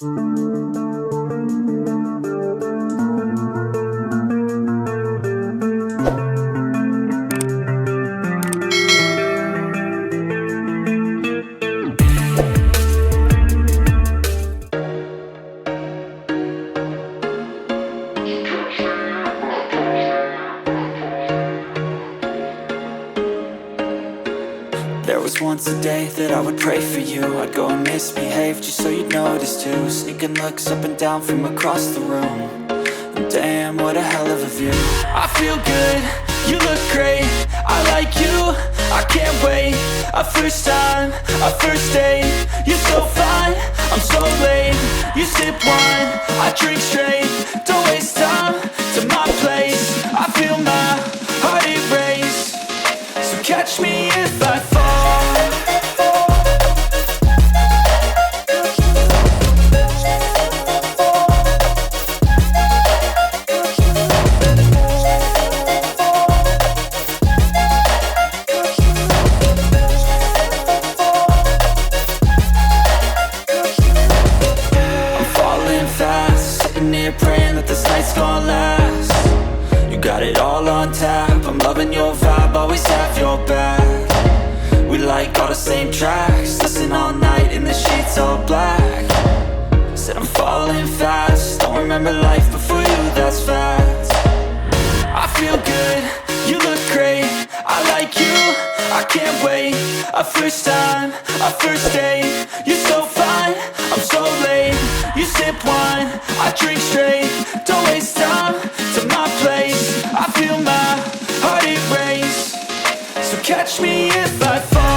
There was once a day that I would pray for you. I'd go and misbehave just so you'd notice too. Sneaking looks up and down from across the room. And damn, what a hell of a view. I feel good, you look great, I like you, I can't wait. A first time, a first date, you're so fine, I'm so late. You sip wine, I drink straight, don't waste time to my place. I feel my heart erase, so catch me if I fall. Praying that this night's gonna last. You got it all on tap, I'm loving your vibe, always have your back. We like all the same tracks, listen all night in the sheets all black. Said I'm falling fast, don't remember life before you, that's fact. I feel good, you look great, I like you, I can't wait. A first time, a first date, you're so fine, I'm so late. You sip wine, I drink straight, don't waste time to my place. I feel my heart erase, so catch me if I fall.